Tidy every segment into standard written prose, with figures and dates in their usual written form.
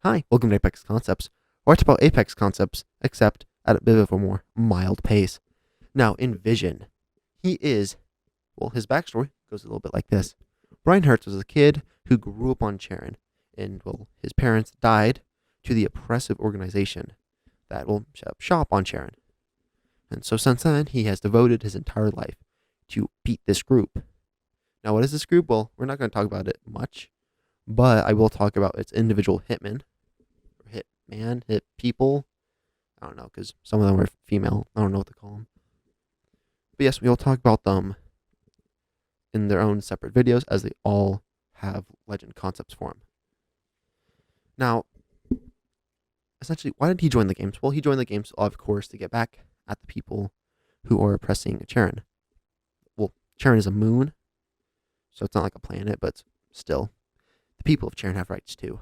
Hi, welcome to Apex Concepts, where I talk about Apex concepts, except at a bit of a more mild pace. Now, Invision, his backstory goes a little bit like this. Brian Hertz was a kid who grew up on Charon, and, his parents died to the oppressive organization that will set up shop on Charon. And so since then, he has devoted his entire life to beat this group. Now, what is this group? Well, we're not going to talk about it much, but I will talk about its individual hitmen, or hit people. I don't know, because some of them are female. I don't know what to call them. But yes, we'll talk about them in their own separate videos, as they all have legend concepts for them. Now, essentially, why did he join the games? Well, he joined the games, of course, to get back at the people who are oppressing Charon. Well, Charon is a moon, so it's not like a planet, but still, the people of Charon have rights too.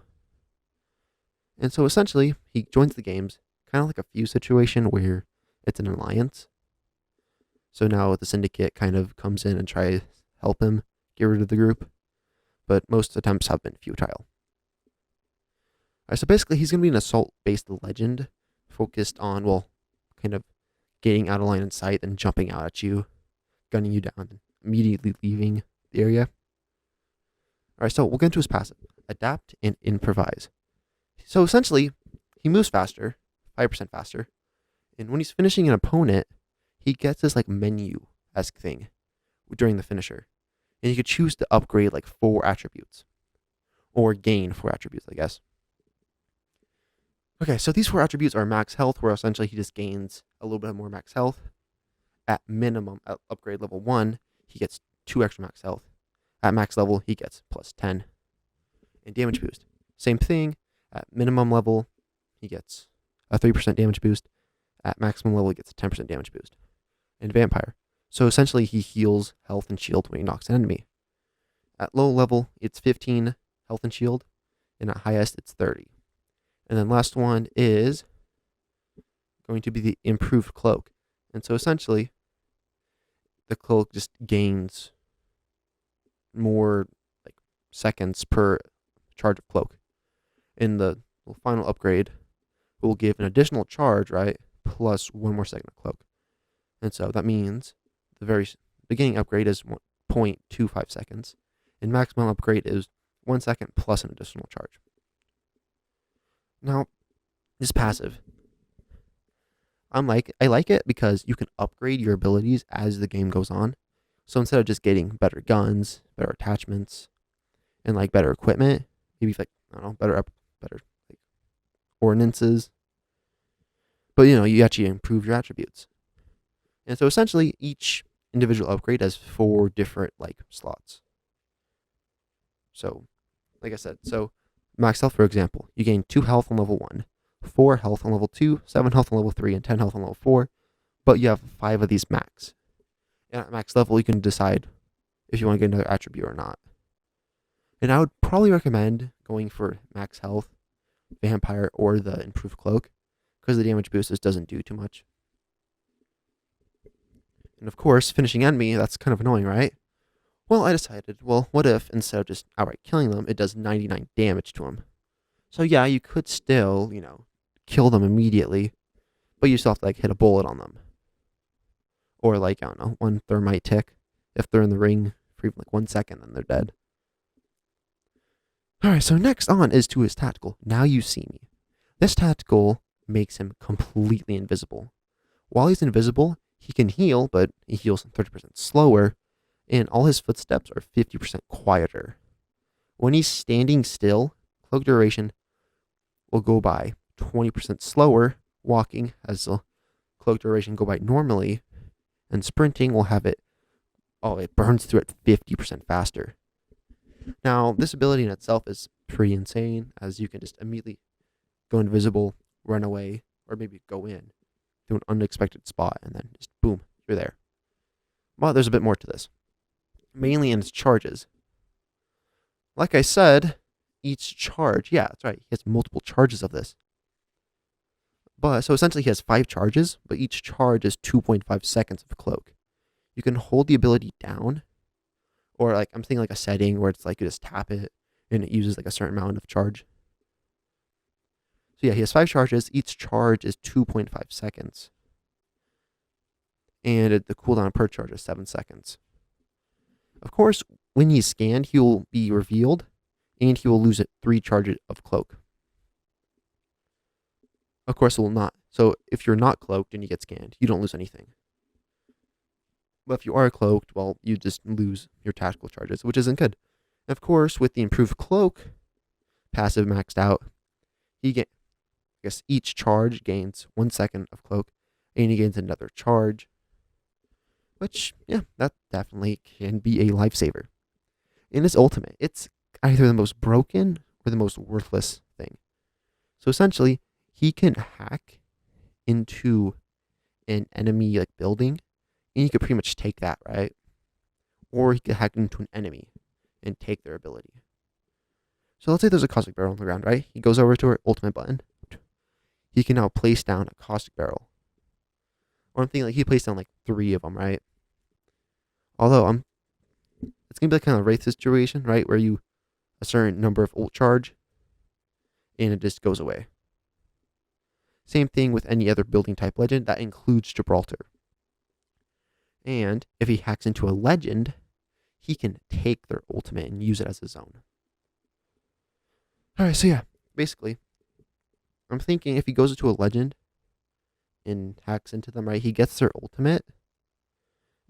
And so essentially, he joins the games, kind of like a feud situation where it's an alliance. So now the syndicate kind of comes in and tries to help him get rid of the group, but most attempts have been futile. Alright, so basically he's going to be an assault-based legend, focused on, kind of getting out of line of sight and jumping out at you, gunning you down, and immediately leaving the area. Alright, so we'll get into his passive. Adapt and improvise. So essentially, he moves faster, 5% faster, and when he's finishing an opponent, he gets this like menu-esque thing during the finisher. And you could choose to upgrade like 4 attributes. Or gain 4 attributes, I guess. Okay, so these 4 attributes are max health, where essentially he just gains a little bit more max health. At minimum, at upgrade level 1, he gets 2 extra max health. At max level, he gets plus 10. And damage boost. Same thing. At minimum level, he gets a 3% damage boost. At maximum level, he gets a 10% damage boost. And vampire. So essentially, he heals health and shield when he knocks an enemy. At low level, it's 15 health and shield. And at highest, it's 30. And then last one is going to be the improved cloak. And so essentially, the cloak just gains more like seconds per charge of cloak. In the final upgrade, will give an additional charge, right, plus 1 more second of cloak. And so that means the very beginning upgrade is 0.25 seconds, and maximum upgrade is 1 second plus an additional charge. Now, this passive, I like it because you can upgrade your abilities as the game goes on. So instead of just getting better guns, better attachments, and like better equipment, maybe like, I don't know, better like ordinances. But you actually improve your attributes. And so essentially each individual upgrade has 4 different like slots. So, like I said, max health, for example, you gain 2 health on level 1, 4 health on level 2, 7 health on level 3, and 10 health on level 4. But you have 5 of these max. And at max level, you can decide if you want to get another attribute or not. And I would probably recommend going for max health, vampire, or the improved cloak, because the damage boost just doesn't do too much. And of course, finishing enemy, that's kind of annoying, right? Well, I decided, what if instead of just outright killing them, it does 99 damage to them? So yeah, you could still, kill them immediately, but you still have to like hit a bullet on them. Or like, I don't know, 1 thermite tick. If they're in the ring for even like 1 second, then they're dead. Alright, so next on is to his tactical. Now You See Me. This tactical makes him completely invisible. While he's invisible, he can heal, but he heals 30% slower, and all his footsteps are 50% quieter. When he's standing still, cloak duration will go by 20% slower, walking as the cloak duration go by normally, and sprinting will have it burns through it 50% faster. Now, this ability in itself is pretty insane, as you can just immediately go invisible, run away, or maybe go in to an unexpected spot, and then just boom, you're there. But there's a bit more to this, mainly in its charges. Like I said, each charge, yeah, that's right, he has multiple charges of this. But so essentially he has 5 charges, but each charge is 2.5 seconds of cloak. You can hold the ability down, or like I'm thinking like a setting where it's like you just tap it and it uses like a certain amount of charge. So yeah, he has 5 charges. Each charge is 2.5 seconds. And the cooldown per charge is 7 seconds. Of course, when he's scanned, he will be revealed, and he will lose 3 charges of cloak. Of course, it will not. So if you're not cloaked and you get scanned, you don't lose anything. But if you are cloaked, well, you just lose your tactical charges, which isn't good. Of course, with the improved cloak passive maxed out, each charge gains 1 second of cloak, and he gains another charge. Which, yeah, that definitely can be a lifesaver. In his ultimate, it's either the most broken or the most worthless thing. So essentially, he can hack into an enemy like building, and you could pretty much take that, right? Or he could hack into an enemy and take their ability. So let's say there's a caustic barrel on the ground, right? He goes over to her ultimate button. He can now place down a caustic barrel. Or I'm thinking like he placed down like 3 of them, right? Although it's gonna be like kind of a Wraith situation, right? Where you a certain number of ult charge, and it just goes away. Same thing with any other building type legend that includes Gibraltar. And if he hacks into a legend, he can take their ultimate and use it as his own. Alright, so yeah, basically, I'm thinking if he goes into a legend and hacks into them, right, he gets their ultimate,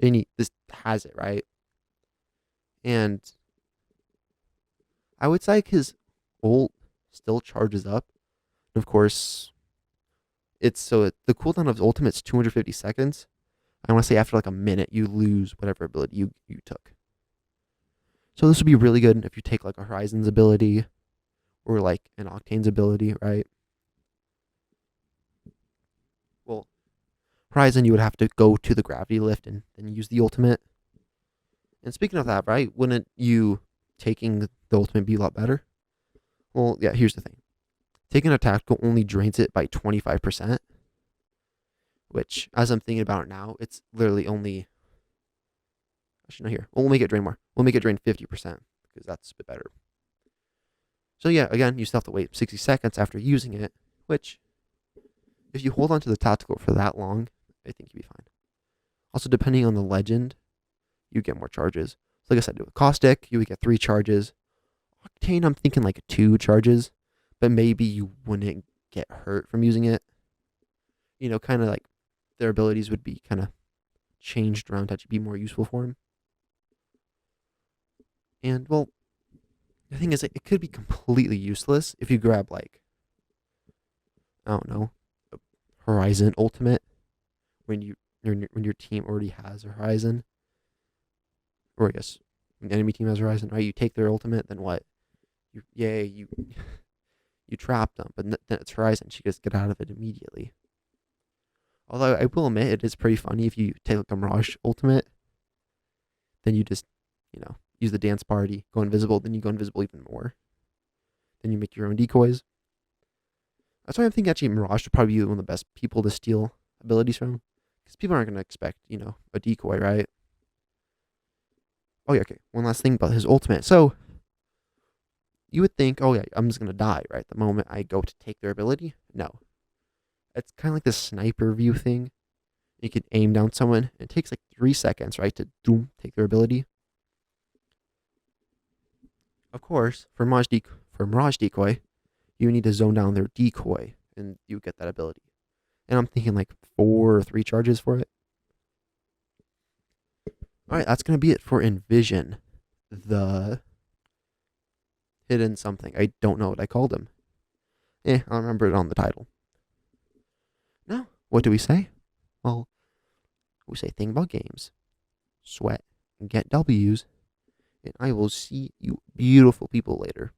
and he just has it, right? And I would say his ult still charges up. And of course, the cooldown of his ultimate is 250 seconds. I want to say after like a minute, you lose whatever ability you took. So this would be really good if you take like a Horizon's ability or like an Octane's ability, right? Well, Horizon, you would have to go to the gravity lift and then use the ultimate. And speaking of that, right, wouldn't you taking the ultimate be a lot better? Well, yeah, here's the thing. Taking a tactical only drains it by 25%, which, as I'm thinking about it now, it's literally only... Actually, not here. We'll make it drain more. We'll make it drain 50%, because that's a bit better. So yeah, again, you still have to wait 60 seconds after using it, which, if you hold on to the tactical for that long, I think you'll be fine. Also, depending on the legend, you get more charges. So like I said, with Caustic, you would get 3 charges. Octane, I'm thinking like 2 charges, but maybe you wouldn't get hurt from using it. You know, kind of like their abilities would be kind of changed around to actually be more useful for him. And, well, the thing is, it could be completely useless if you grab, like, I don't know, a Horizon Ultimate when your team already has a Horizon. Or I guess when the enemy team has a Horizon, right? You take their ultimate, then what? You trap them, but then it's Horizon. She just get out of it immediately. Although I will admit, it is pretty funny if you take like a Mirage ultimate, then you just, use the dance party, go invisible, then you go invisible even more. Then you make your own decoys. That's why I'm thinking actually Mirage would probably be one of the best people to steal abilities from. Because people aren't going to expect, a decoy, right? Oh yeah, okay. One last thing about his ultimate. So, you would think, oh yeah, I'm just going to die, right? The moment I go to take their ability. No. It's kind of like the sniper view thing. You can aim down someone. It takes like 3 seconds, right, to take their ability. Of course, for Mirage Decoy, you need to zone down their decoy, and you get that ability. And I'm thinking like 4 or 3 charges for it. Alright, that's going to be it for Invision. The hidden something. I don't know what I called him. I'll remember it on the title. Now, what do we say? Well, we say think about games, sweat, and get W's, and I will see you beautiful people later.